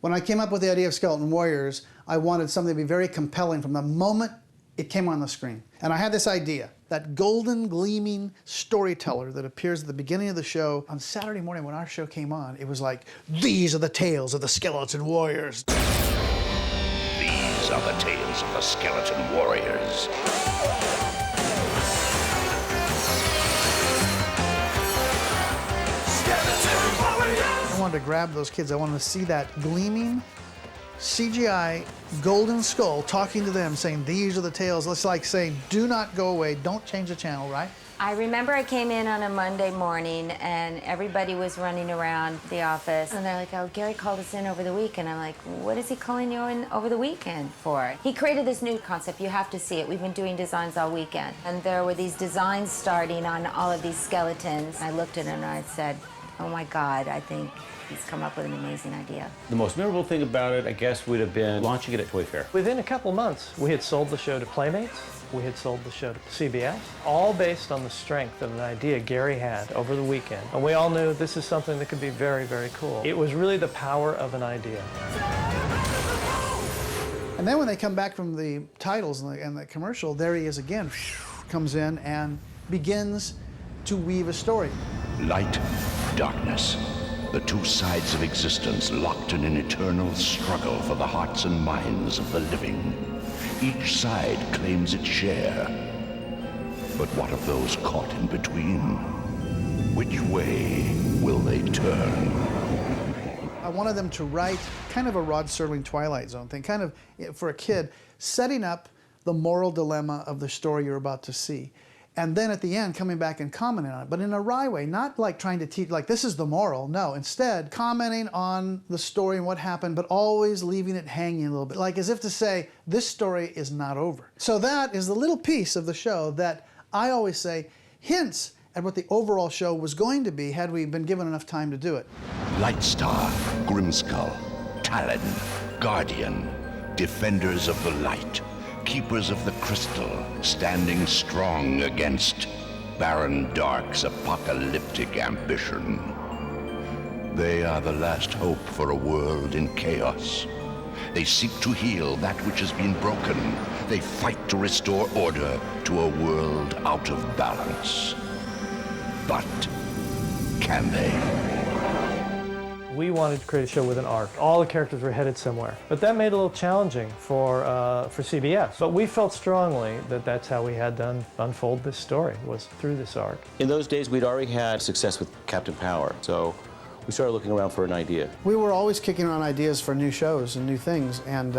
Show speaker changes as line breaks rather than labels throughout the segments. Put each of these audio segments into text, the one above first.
When I came up with the idea of Skeleton Warriors, I wanted something to be very compelling from the moment it came on the screen. And I had this idea, that golden, gleaming storyteller that appears at the beginning of the show. On Saturday morning when our show came on, it was like, these are the tales of the Skeleton Warriors.
These are the tales of the Skeleton Warriors.
I wanted to grab those kids. I wanted to see that gleaming CGI golden skull talking to them, saying, these are the tales. It's like saying, do not go away, don't change the channel, right?
I remember I came in on a Monday morning and everybody was running around the office and they're like, oh, Gary called us in over the weekend. I'm like, what is he calling you in over the weekend for? He created this new concept. You have to see it. We've been doing designs all weekend. And there were these designs starting on all of these skeletons. I looked at him and I said, oh my God, I think he's come up with an amazing idea.
The most memorable thing about it, I guess, would have been launching it at Toy Fair.
Within a couple months, we had sold the show to Playmates. We had sold the show to CBS, all based on the strength of an idea Gary had over the weekend. And we all knew this is something that could be very, very cool. It was really the power of an idea.
And then when they come back from the titles and the commercial, there he is again, comes in and begins to weave a story.
Light, darkness. The two sides of existence locked in an eternal struggle for the hearts and minds of the living. Each side claims its share. But what of those caught in between? Which way will they turn?
I wanted them to write kind of a Rod Serling Twilight Zone thing, kind of, for a kid, setting up the moral dilemma of the story you're about to see. And then at the end, coming back and commenting on it, but in a wry way, not like trying to teach, like this is the moral, no. Instead, commenting on the story and what happened, but always leaving it hanging a little bit, like as if to say, this story is not over. So that is the little piece of the show that I always say hints at what the overall show was going to be had we been given enough time to do it.
Lightstar, Grimskull, Talon, Guardian, Defenders of the Light, Keepers of the Crystal, standing strong against Baron Dark's apocalyptic ambition. They are the last hope for a world in chaos. They seek to heal that which has been broken. They fight to restore order to a world out of balance. But can they?
We wanted to create a show with an arc. All the characters were headed somewhere. But that made it a little challenging for CBS. But we felt strongly that that's how we had to unfold this story, was through this arc.
In those days, we'd already had success with Captain Power, so we started looking around for an idea.
We were always kicking around ideas for new shows and new things, and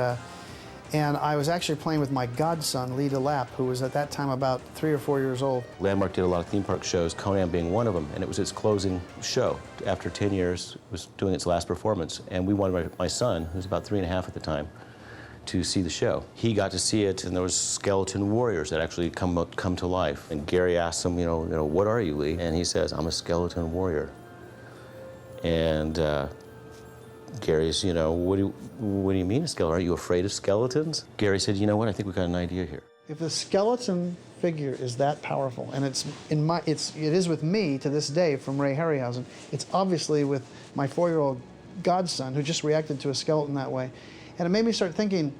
I was actually playing with my godson, Lee DeLapp, who was at that time about 3 or 4 years old.
Landmark did a lot of theme park shows, Conan being one of them, and it was its closing show. After 10 years, it was doing its last performance, and we wanted my son, who was about 3 and a half at the time, to see the show. He got to see it, and there was Skeleton Warriors that actually come to life. And Gary asked him, you know, what are you, Lee? And he says, I'm a skeleton warrior. And Gary's, you know, what do you mean a skeleton? Are you afraid of skeletons? Gary said, you know what, I think we've got an idea here.
If the skeleton figure is that powerful, and it is with me to this day from Ray Harryhausen, it's obviously with my 4-year-old godson who just reacted to a skeleton that way. And it made me start thinking,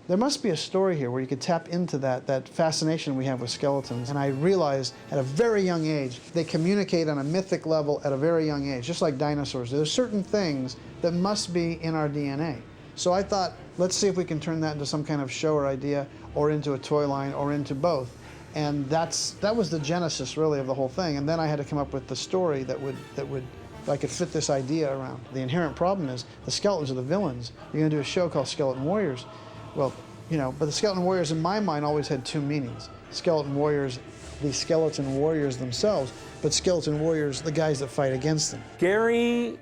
there must be a story here where you could tap into that fascination we have with skeletons. And I realized at a very young age, they communicate on a mythic level at a very young age, just like dinosaurs. There's certain things that must be in our DNA. So I thought, let's see if we can turn that into some kind of show or idea, or into a toy line, or into both. And that was the genesis, really, of the whole thing. And then I had to come up with the story that I could fit this idea around. The inherent problem is the skeletons are the villains. You're going to do a show called Skeleton Warriors. Well, you know, but the Skeleton Warriors in my mind always had two meanings. Skeleton Warriors, the Skeleton Warriors themselves, but Skeleton Warriors, the guys that fight against them.
Gary's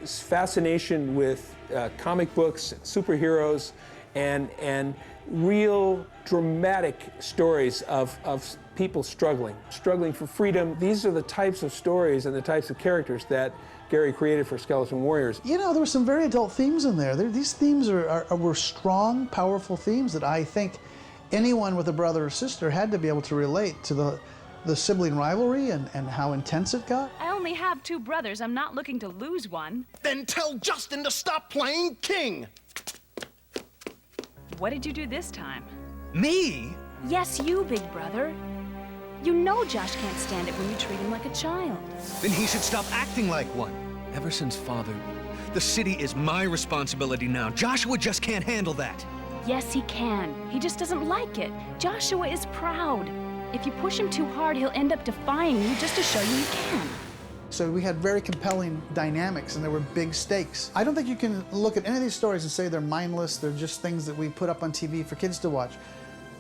fascination with comic books, superheroes, and real dramatic stories of people struggling for freedom. These are the types of stories and the types of characters that Gary created for Skeleton Warriors.
You know, there were some very adult themes in there. These themes were strong, powerful themes that I think anyone with a brother or sister had to be able to relate to the sibling rivalry and how intense it got.
I only have 2 brothers. I'm not looking to lose one.
Then tell Justin to stop playing king.
What did you do this time?
Me?
Yes, you, big brother. You know Josh can't stand it when you treat him like a child.
Then he should stop acting like one. Ever since Father, the city is my responsibility now. Joshua just can't handle that.
Yes, he can. He just doesn't like it. Joshua is proud. If you push him too hard, he'll end up defying you just to show you can.
So we had very compelling dynamics, and there were big stakes. I don't think you can look at any of these stories and say they're mindless, they're just things that we put up on TV for kids to watch.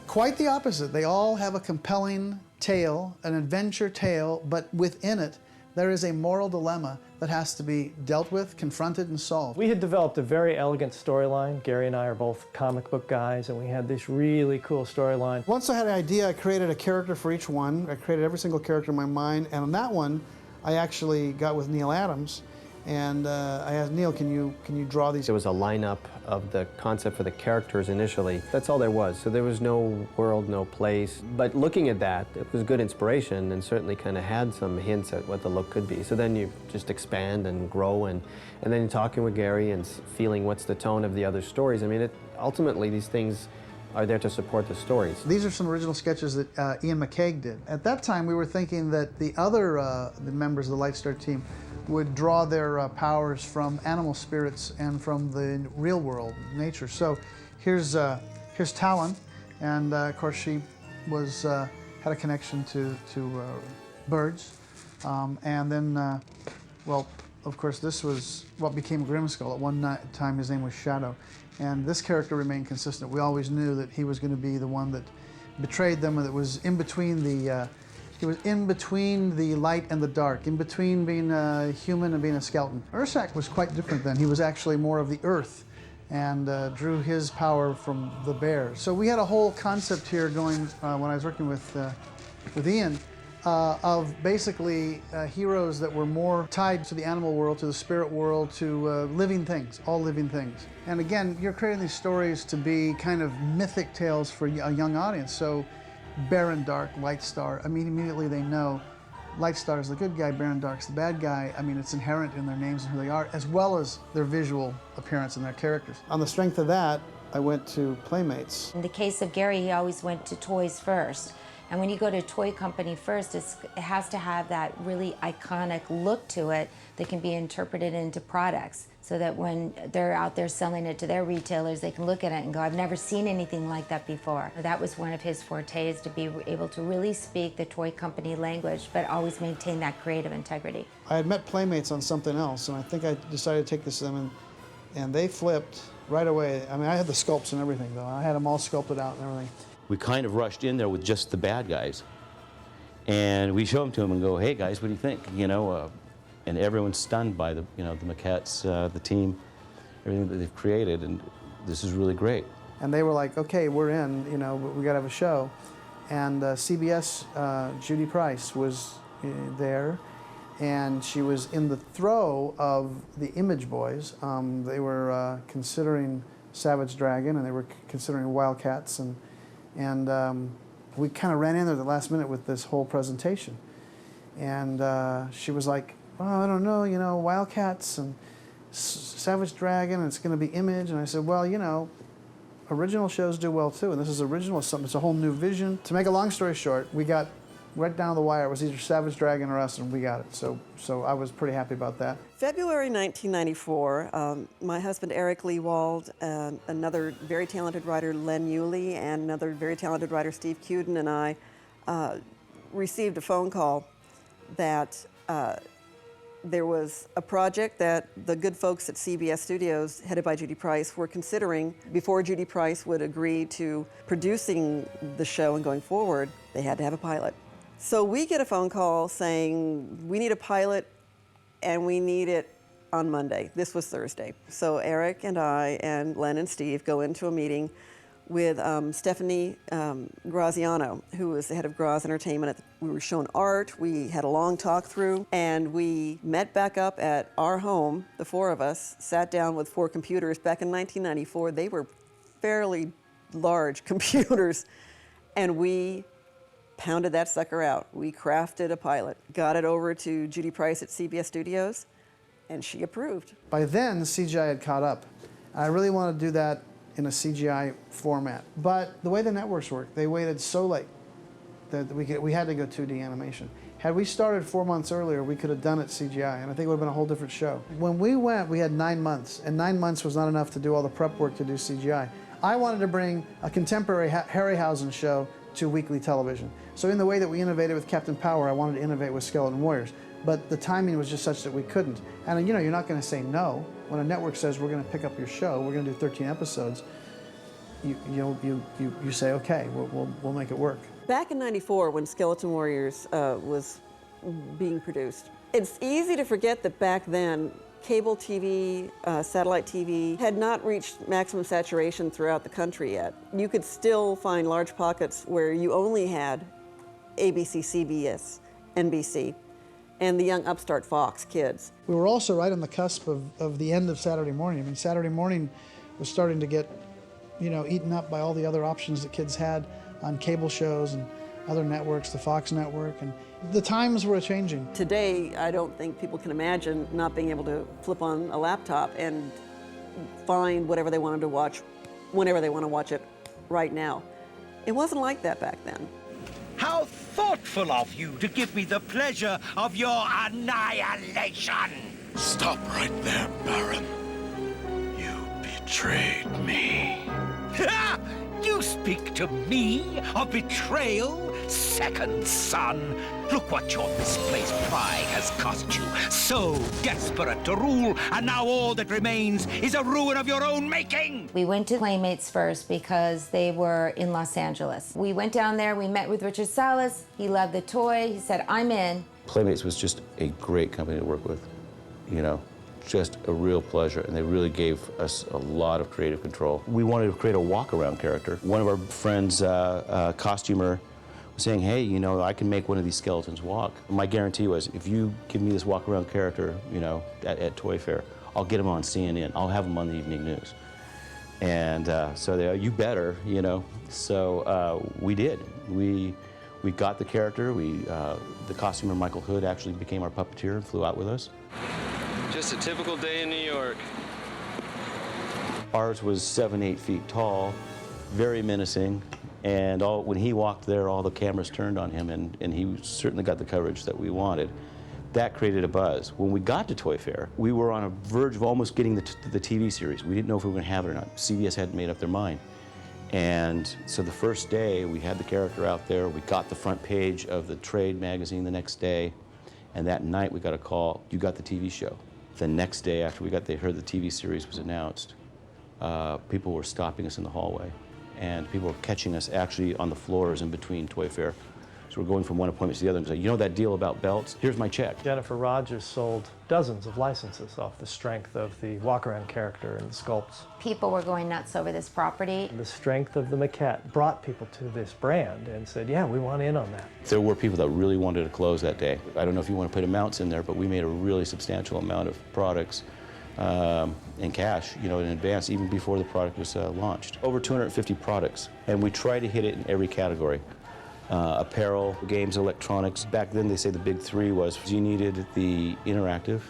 Quite the opposite. They all have a compelling tale, an adventure tale, but within it, there is a moral dilemma that has to be dealt with, confronted, and solved.
We had developed a very elegant storyline. Gary and I are both comic book guys, and we had this really cool storyline.
Once I had an idea, I created a character for each one. I created every single character in my mind, and on that one, I actually got with Neil Adams, and I asked Neil, can you draw these?
There was a lineup of the concept for the characters initially. That's all there was. So there was no world, no place. But looking at that, it was good inspiration and certainly kind of had some hints at what the look could be. So then you just expand and grow, and then you're talking with Gary and feeling what's the tone of the other stories. I mean, ultimately these things are there to support the stories.
These are some original sketches that Ian McCaig did. At that time, we were thinking that the other the members of the Lightstar team would draw their powers from animal spirits and from the real world, nature. So here's Talon, and of course she was had a connection to birds, and then well, of course this was what became Grimskull. At one time his name was Shadow, and this character remained consistent. We always knew that he was going to be the one that betrayed them, and that was in between the he was in between the light and the dark, in between being a human and being a skeleton. Ursak was quite different then. He was actually more of the earth and drew his power from the bear. So we had a whole concept here going when I was working with Ian of basically heroes that were more tied to the animal world, to the spirit world, to living things, all living things. And again, you're creating these stories to be kind of mythic tales for a young audience. So Bear and Dark, Lightstar, I mean, immediately they know Lightstar is the good guy, Bear and Dark's the bad guy. I mean, it's inherent in their names and who they are, as well as their visual appearance and their characters. On the strength of that, I went to Playmates.
In the case of Gary, he always went to toys first. And when you go to a toy company first, it has to have that really iconic look to it that can be interpreted into products, so that when they're out there selling it to their retailers, they can look at it and go, I've never seen anything like that before. That was one of his fortes, to be able to really speak the toy company language, but always maintain that creative integrity.
I had met Playmates on something else, and I think I decided to take this to them, and they flipped right away. I mean, I had the sculpts and everything, though. I had them all sculpted out and everything.
We kind of rushed in there with just the bad guys. And we show them to them and go, hey guys, what do you think? And everyone's stunned by the maquettes, the team, everything that they've created, and this is really great.
And they were like, okay, we're in, we gotta have a show. And CBS, Judy Price was there, and she was in the throe of the Image Boys. They were considering Savage Dragon, and they were considering Wildcats, and we kind of ran in there at the last minute with this whole presentation. And she was like, well, I don't know, Wildcats and Savage Dragon, and it's going to be Image. And I said, well, original shows do well too, and this is original. It's a whole new vision. To make a long story short, we got right down to the wire. It was either Savage Dragon or us, and we got it. So I was pretty happy about that.
February 1994, my husband Eric Lewald, another very talented writer Len Yulee, and another very talented writer Steve Cuden and I received a phone call that there was a project that the good folks at CBS Studios, headed by Judy Price, were considering. Before Judy Price would agree to producing the show and going forward, they had to have a pilot. So we get a phone call saying, we need a pilot and we need it on Monday. This was Thursday. So Eric and I and Len and Steve go into a meeting with Stephanie Graziano, who was the head of Graz Entertainment. We were shown art, we had a long talk through, and we met back up at our home, the four of us, sat down with 4 computers. Back in 1994, they were fairly large computers, and we pounded that sucker out. We crafted a pilot, got it over to Judy Price at CBS Studios, and she approved.
By then, the CGI had caught up. I really wanted to do that in a CGI format. But the way the networks work, they waited so late that we had to go 2D animation. Had we started 4 months earlier, we could have done it CGI, and I think it would have been a whole different show. When we went, we had 9 months, and 9 months was not enough to do all the prep work to do CGI. I wanted to bring a contemporary Harryhausen show to weekly television. So in the way that we innovated with Captain Power, I wanted to innovate with Skeleton Warriors. But the timing was just such that we couldn't. And you know, you're not going to say no. When a network says we're going to pick up your show, we're going to do 13 episodes, you say, okay, we'll make it work.
Back in '94, when Skeleton Warriors was being produced, it's easy to forget that back then, cable TV, satellite TV had not reached maximum saturation throughout the country yet. You could still find large pockets where you only had ABC, CBS, NBC, and the young upstart Fox kids.
We were also right on the cusp of the end of Saturday morning. I mean, Saturday morning was starting to get, eaten up by all the other options that kids had on cable shows and other networks, the Fox network, and the times were changing.
Today, I don't think people can imagine not being able to flip on a laptop and find whatever they wanted to watch, whenever they want to watch it right now. It wasn't like that back then.
How thoughtful of you to give me the pleasure of your annihilation!
Stop right there, Baron. You betrayed me.
Ha! You speak to me of betrayal? Second son, look what your misplaced pride has cost you. So desperate to rule, and now all that remains is a ruin of your own making.
We went to Playmates first because they were in Los Angeles. We went down there, we met with Richard Salas. He loved the toy. He said, I'm in.
Playmates was just a great company to work with, just a real pleasure, and they really gave us a lot of creative control. We wanted to create a walk-around character. One of our friends, costumer, was saying, hey, I can make one of these skeletons walk. My guarantee was, if you give me this walk-around character, at Toy Fair, I'll get him on CNN. I'll have him on the evening news. And so they, you better, So we did. We got the character. The costumer, Michael Hood, actually became our puppeteer and flew out with us.
Just a typical day in New York.
Ours was 7-8 feet tall, very menacing, and when he walked there, all the cameras turned on him, and he certainly got the coverage that we wanted. That created a buzz. When we got to Toy Fair, we were on a verge of almost getting the TV series. We didn't know if we were going to have it or not. CBS hadn't made up their mind. And so the first day, we had the character out there. We got the front page of the trade magazine the next day, and that night we got a call, you got the TV show. The next day after they heard the TV series was announced, people were stopping us in the hallway, and people were catching us actually on the floors in between Toy Fair. So we're going from one appointment to the other and say, that deal about belts? Here's my check.
Jennifer Rogers sold dozens of licenses off the strength of the walk-around character and the sculpts.
People were going nuts over this property.
The strength of the maquette brought people to this brand and said, yeah, we want in on that.
There were people that really wanted to close that day. I don't know if you want to put amounts in there, but we made a really substantial amount of products in cash, in advance, even before the product was launched. Over 250 products, and we try to hit it in every category. Apparel, games, electronics. Back then, they say the big three was you needed the interactive,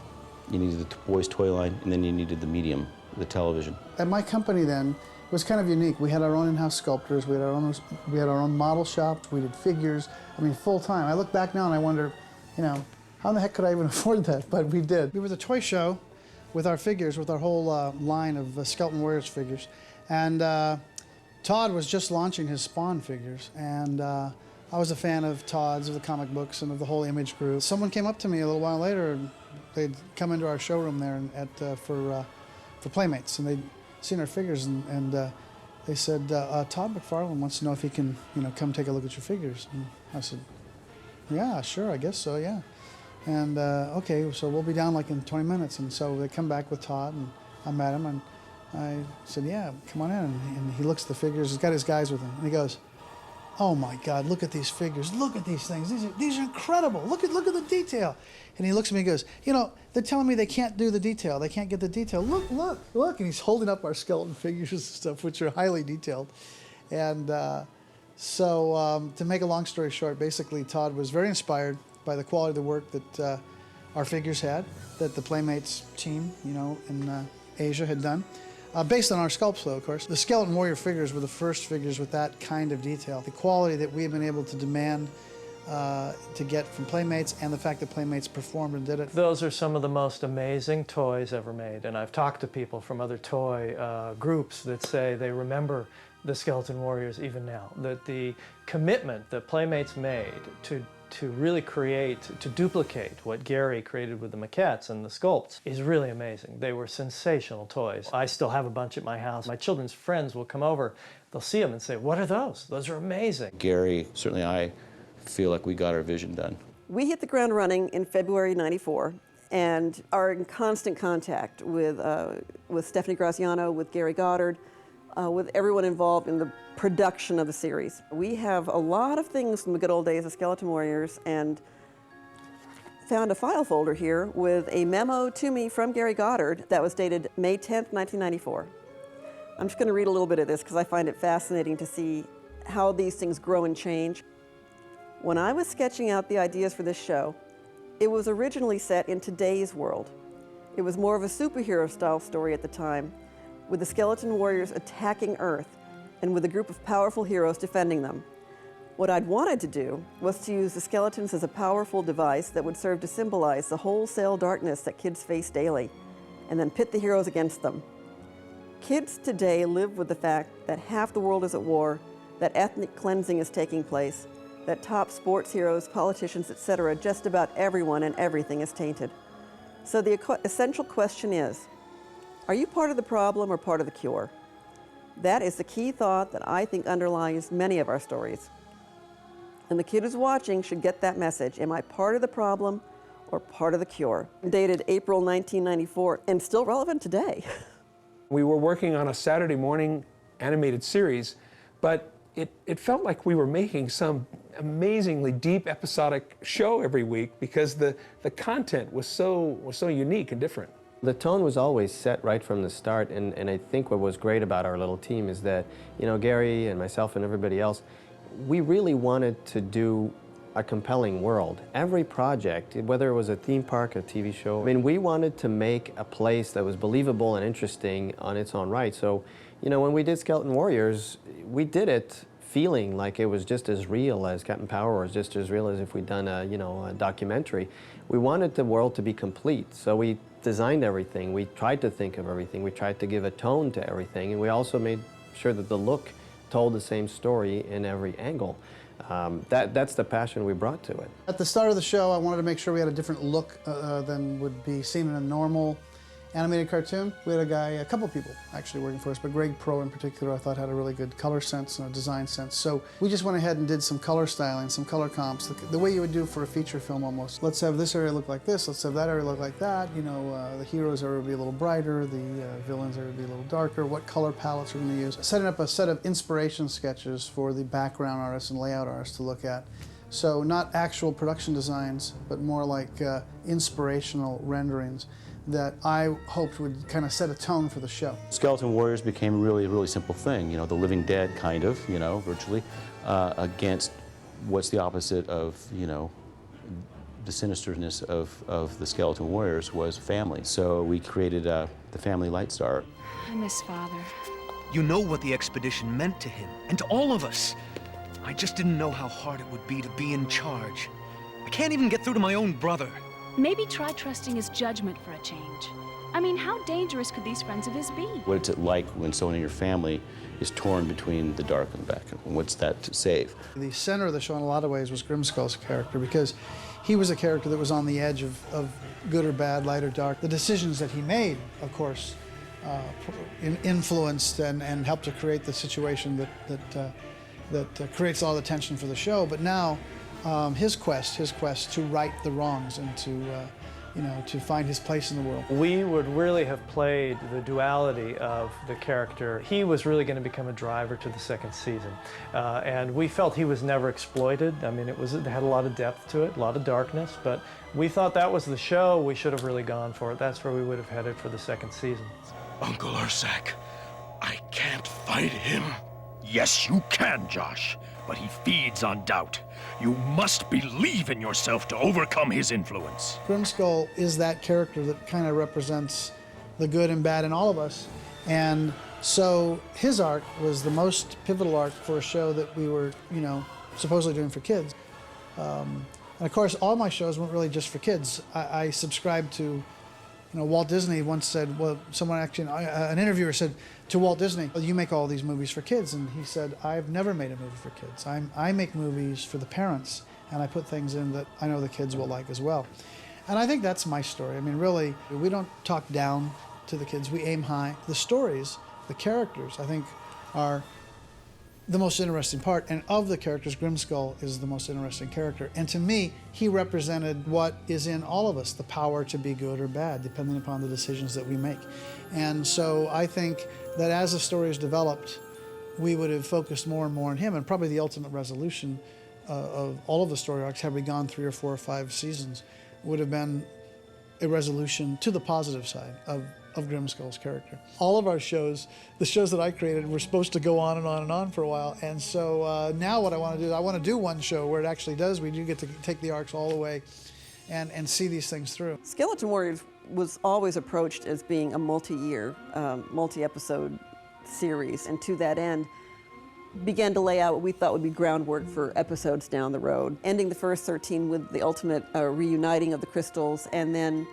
you needed the boys' toy line, and then you needed the medium, the television.
At my company then, it was kind of unique. We had our own in-house sculptors, we had our own model shop, we did figures, full time. I look back now and I wonder, how in the heck could I even afford that? But we did. We were the toy show with our figures, with our whole line of Skeleton Warriors figures. And Todd was just launching his Spawn figures, and I was a fan of Todd's, of the comic books, and of the whole Image group. Someone came up to me a little while later, and they'd come into our showroom there for Playmates, and they'd seen our figures, and they said, Todd McFarlane wants to know if he can, come take a look at your figures. And I said, yeah, sure, I guess so, yeah. And okay, so we'll be down like in 20 minutes. And so they come back with Todd, and I met him, and I said, yeah, come on in. And he looks at the figures, he's got his guys with him, and he goes, oh my God, look at these figures, look at these things, these are incredible, look at the detail. And he looks at me and goes, they're telling me they can't do the detail, they can't get the detail, look. And he's holding up our skeleton figures and stuff, which are highly detailed. And So to make a long story short, basically Todd was very inspired by the quality of the work that our figures had, that the Playmates team, in Asia had done. Based on our sculpts, though, of course. The Skeleton Warrior figures were the first figures with that kind of detail. The quality that we have been able to demand to get from Playmates, and the fact that Playmates performed and did it.
Those are some of the most amazing toys ever made, and I've talked to people from other toy groups that say they remember the Skeleton Warriors even now. That the commitment that Playmates made to really create, to duplicate what Gary created with the maquettes and the sculpts is really amazing. They were sensational toys. I still have a bunch at my house. My children's friends will come over, they'll see them and say, "What are those? Those are amazing."
Gary, certainly I feel like we got our vision done.
We hit the ground running in February '94 and are in constant contact with Stephanie Graziano, with Gary Goddard, with everyone involved in the production of the series. We have a lot of things from the good old days of Skeleton Warriors, and found a file folder here with a memo to me from Gary Goddard that was dated May 10th, 1994. I'm just going to read a little bit of this because I find it fascinating to see how these things grow and change. When I was sketching out the ideas for this show, it was originally set in today's world. It was more of a superhero style story at the time, with the Skeleton Warriors attacking Earth and with a group of powerful heroes defending them. What I'd wanted to do was to use the skeletons as a powerful device that would serve to symbolize the wholesale darkness that kids face daily, and then pit the heroes against them. Kids today live with the fact that half the world is at war, that ethnic cleansing is taking place, that top sports heroes, politicians, etc., just about everyone and everything is tainted. So the essential question is, are you part of the problem or part of the cure? That is the key thought that I think underlies many of our stories. And the kid who's watching should get that message. Am I part of the problem or part of the cure? Dated April 1994 and still relevant today.
We were working on a Saturday morning animated series, but it felt like we were making some amazingly deep episodic show every week because the content was so unique and different.
The tone was always set right from the start, and I think what was great about our little team is that, Gary and myself and everybody else, we really wanted to do a compelling world. Every project, whether it was a theme park, a TV show, we wanted to make a place that was believable and interesting on its own right. So, when we did Skeleton Warriors, we did it feeling like it was just as real as Captain Power, or just as real as if we'd done a documentary. We wanted the world to be complete, so we designed everything. We tried to think of everything. We tried to give a tone to everything, and we also made sure that the look told the same story in every angle. That's the passion we brought to it.
At the start of the show, I wanted to make sure we had a different look than would be seen in a normal animated cartoon. We had a couple people actually working for us, but Greg Pro in particular I thought had a really good color sense and a design sense. So we just went ahead and did some color styling, some color comps, the way you would do for a feature film almost. Let's have this area look like this, let's have that area look like that. The heroes area would be a little brighter, the villains area would be a little darker, what color palettes we're going to use. Setting up a set of inspiration sketches for the background artists and layout artists to look at. So not actual production designs, but more like inspirational renderings that I hoped would kind of set a tone for the show.
Skeleton Warriors became a really, really simple thing, the living dead kind of, virtually, against what's the opposite of, the sinisterness of the Skeleton Warriors was family. So we created the family light star.
I miss Father.
You know what the expedition meant to him, and to all of us. I just didn't know how hard it would be to be in charge. I can't even get through to my own brother.
Maybe try trusting his judgment for a change. How dangerous could these friends of his be?
What's it like when someone in your family is torn between the dark and the back? And what's that to save?
The center of the show in a lot of ways was Grimskull's character, because he was a character that was on the edge of good or bad, light or dark. The decisions that he made, of course, influenced and helped to create the situation that creates all the tension for the show. But now, his quest to right the wrongs and to find his place in the world.
We would really have played the duality of the character. He was really going to become a driver to the second season. And we felt he was never exploited. It had a lot of depth to it, a lot of darkness, but we thought that was the show. We should have really gone for it. That's where we would have headed for the second season.
Uncle Ursak, I can't fight him. Yes, you can, Josh.
but he feeds on doubt. You must believe in yourself to overcome his influence.
Grimskull is that character that kind of represents the good and bad in all of us. And so his arc was the most pivotal arc for a show that we were, supposedly doing for kids. And of course, all my shows weren't really just for kids. I subscribed to, Walt Disney once said, an interviewer said to Walt Disney, well, you make all these movies for kids. And he said, I've never made a movie for kids. I make movies for the parents, and I put things in that I know the kids will like as well. And I think that's my story. I mean, really, we don't talk down to the kids. We aim high. The stories, the characters, I think, are the most interesting part. And of the characters, Grimskull is the most interesting character. And to me, he represented what is in all of us, the power to be good or bad, depending upon the decisions that we make. And so I think that as the story is developed, we would have focused more and more on him. And probably the ultimate resolution of all of the story arcs, had we gone 3 or 4 or 5 seasons, would have been a resolution to the positive side of Grimskull's character. All of our shows, the shows that I created, were supposed to go on and on and on for a while. And so now what I want to do is I want to do one show where it actually does. We do get to take the arcs all the way and see these things through.
Skeleton Warriors was always approached as being a multi-year, multi-episode series. And to that end, began to lay out what we thought would be groundwork for episodes down the road. Ending the first 13 with the ultimate reuniting of the crystals, and then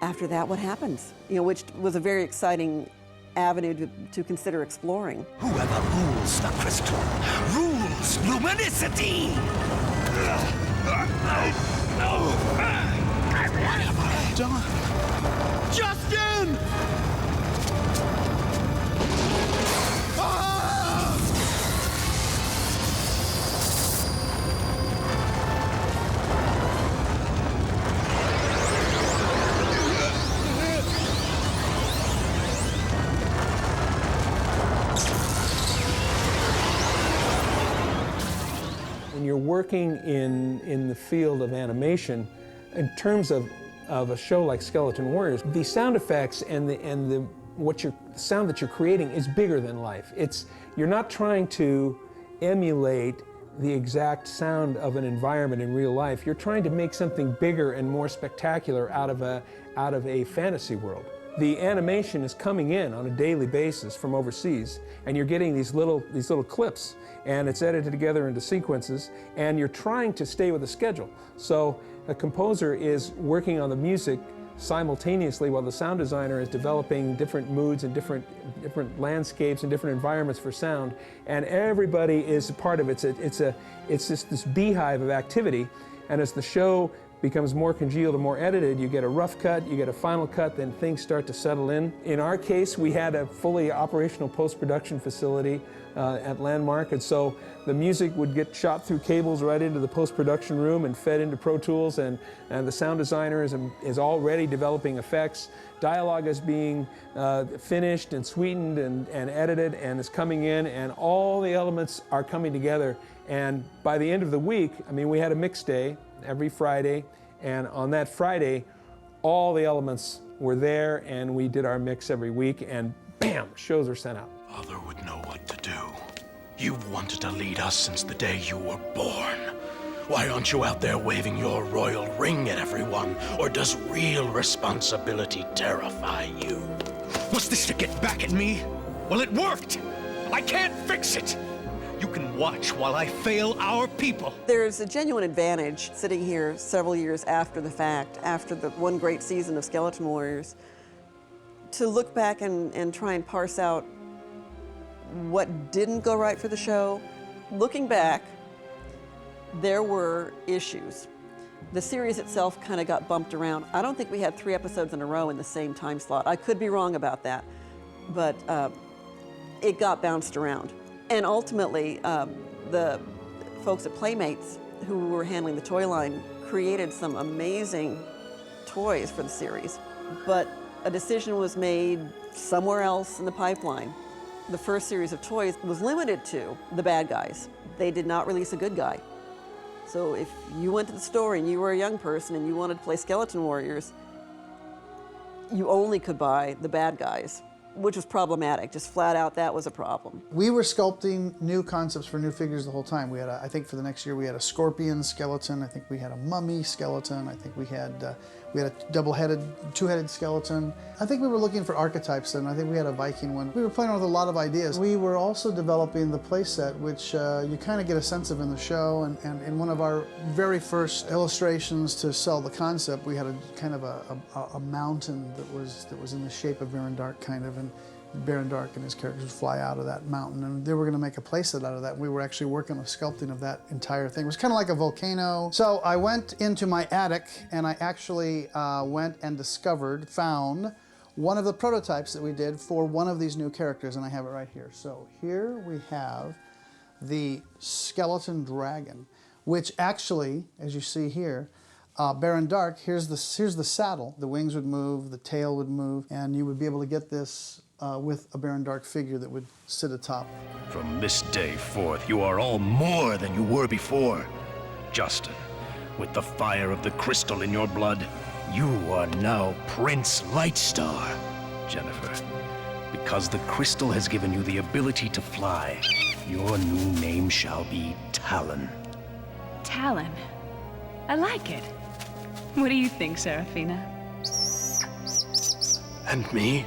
after that, what happens? Which was a very exciting avenue to consider exploring.
Whoever rules the crystal rules luminicity!
John!
Justin!
When you're working in the field of animation, in terms of a show like Skeleton Warriors, the sound effects and the sound that you're creating is bigger than life. You're not trying to emulate the exact sound of an environment in real life. You're trying to make something bigger and more spectacular out of a fantasy world. The animation is coming in on a daily basis from overseas, and you're getting these little clips, and it's edited together into sequences, and you're trying to stay with a schedule. So a composer is working on the music simultaneously while the sound designer is developing different moods and different landscapes and different environments for sound, and everybody is a part of it. It's just this beehive of activity, and as the show becomes more congealed and more edited, you get a rough cut, you get a final cut, then things start to settle in. In our case, we had a fully operational post-production facility at Landmark, and so the music would get shot through cables right into the post-production room and fed into Pro Tools, and the sound designer is already developing effects. Dialogue is being finished and sweetened and edited and is coming in, and all the elements are coming together. And by the end of the week, we had a mix day every Friday, and on that Friday, all the elements were there, and we did our mix every week, and bam, shows are sent out.
Father would know what to do. You've wanted to lead us since the day you were born. Why aren't you out there waving your royal ring at everyone? Or does real responsibility terrify you? Was this to get back at me? Well, it worked! I can't fix it! You can watch while I fail our people.
There's a genuine advantage sitting here several years after the fact, after the one great season of Skeleton Warriors, to look back and try and parse out what didn't go right for the show. Looking back, there were issues. The series itself kind of got bumped around. I don't think we had 3 episodes in a row in the same time slot. I could be wrong about that, but it got bounced around. And ultimately, the folks at Playmates, who were handling the toy line, created some amazing toys for the series. But a decision was made somewhere else in the pipeline. The first series of toys was limited to the bad guys. They did not release a good guy. So if you went to the store and you were a young person and you wanted to play Skeleton Warriors, you only could buy the bad guys. which was problematic. Just flat out, that was a problem.
We were sculpting new concepts for new figures the whole time. We had, I think for the next year, we had a scorpion skeleton. I think we had a mummy skeleton. I think we had a double-headed, two-headed skeleton. I think we were looking for archetypes, and I think we had a Viking one. We were playing with a lot of ideas. We were also developing the playset, which you kind of get a sense of in the show. And in one of our very first illustrations to sell the concept, we had a kind of a mountain that was in the shape of Baron-Dark, kind of, and Baron-Dark and his characters would fly out of that mountain, and they were going to make a playset out of that. We were actually working on sculpting of that entire thing. It was kind of like a volcano. So I went into my attic, and I actually went and found one of the prototypes that we did for one of these new characters, and I have it right here. So here we have the skeleton dragon, which actually, as you see here, Baron-Dark, here's the saddle. The wings would move, the tail would move, and you would be able to get this with a Baron-Dark figure that would sit atop.
From this day forth, you are all more than you were before. Justin, with the fire of the crystal in your blood, you are now Prince Lightstar. Jennifer, because the crystal has given you the ability to fly, your new name shall be Talon.
Talon. I like it. What do you think, Serafina?
And me?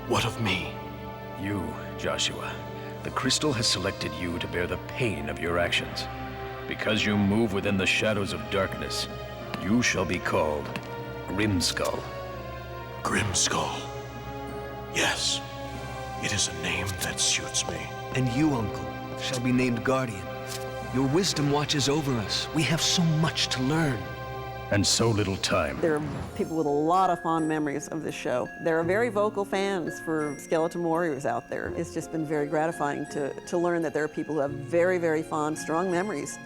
What of me? You, Joshua. The crystal has selected you to bear the pain of your actions. Because you move within the shadows of darkness, you shall be called Grimskull.
Grimskull. Yes, it is a name that suits me.
And you, Uncle, shall be named Guardian. Your wisdom watches over us. We have so much to learn.
And so little time.
There are people with a lot of fond memories of this show. There are very vocal fans for Skeleton Warriors out there. It's just been very gratifying to learn that there are people who have very, very fond, strong memories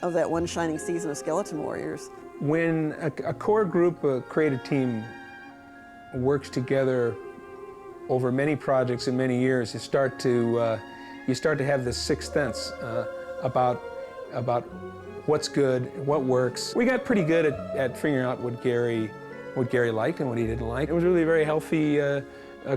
of that one shining season of Skeleton Warriors.
When a core group, a creative team, works together over many projects and many years, you start to have this sixth sense about what's good, what works. We got pretty good at figuring out what Gary liked and what he didn't like. It was really a very healthy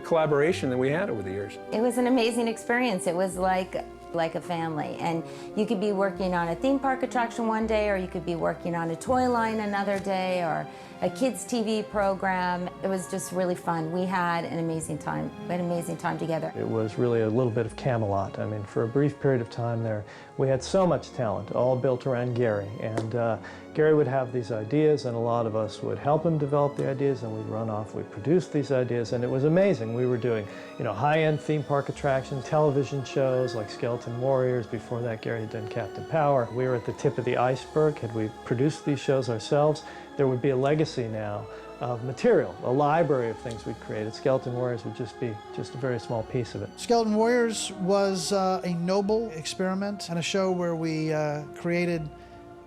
collaboration that we had over the years.
It was an amazing experience. It was like a family, and you could be working on a theme park attraction one day, or you could be working on a toy line another day, or a kids' TV program. It was just really fun. We had an amazing time. We had an amazing time together.
It was really a little bit of Camelot. I mean, for a brief period of time there, we had so much talent, all built around Gary. And Gary would have these ideas, and a lot of us would help him develop the ideas, and we'd run off, we'd produce these ideas, and it was amazing. We were doing, high-end theme park attractions, television shows like Skeleton Warriors. Before that, Gary had done Captain Power. We were at the tip of the iceberg. Had we produced these shows ourselves, there would be a legacy now of material, a library of things we'd created. Skeleton Warriors would just be a very small piece of it.
Skeleton Warriors was a noble experiment and a show where we created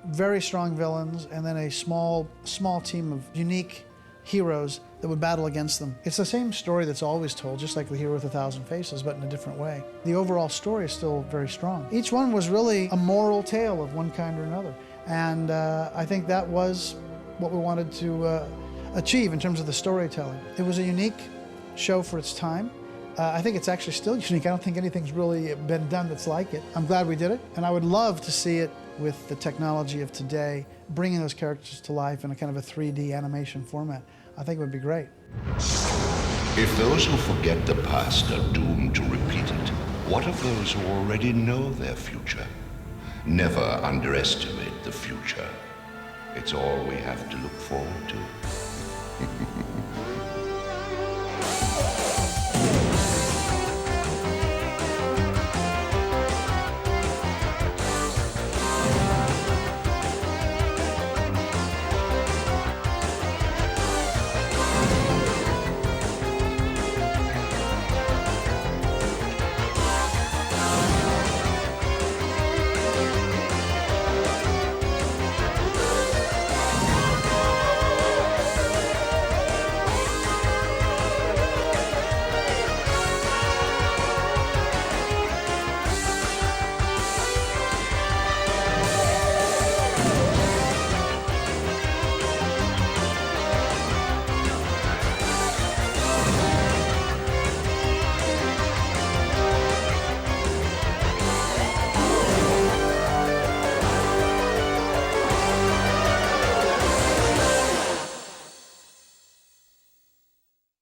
very strong villains and then a small team of unique heroes that would battle against them. It's the same story that's always told, just like The Hero with a Thousand Faces, but in a different way. The overall story is still very strong. Each one was really a moral tale of one kind or another. And I think that was what we wanted to achieve in terms of the storytelling. It was a unique show for its time. I think it's actually still unique. I don't think anything's really been done that's like it. I'm glad we did it, and I would love to see it with the technology of today, bringing those characters to life in a kind of a 3D animation format. I think it would be great.
If those who forget the past are doomed to repeat it, what of those who already know their future? Never underestimate the future. It's all we have to look forward to.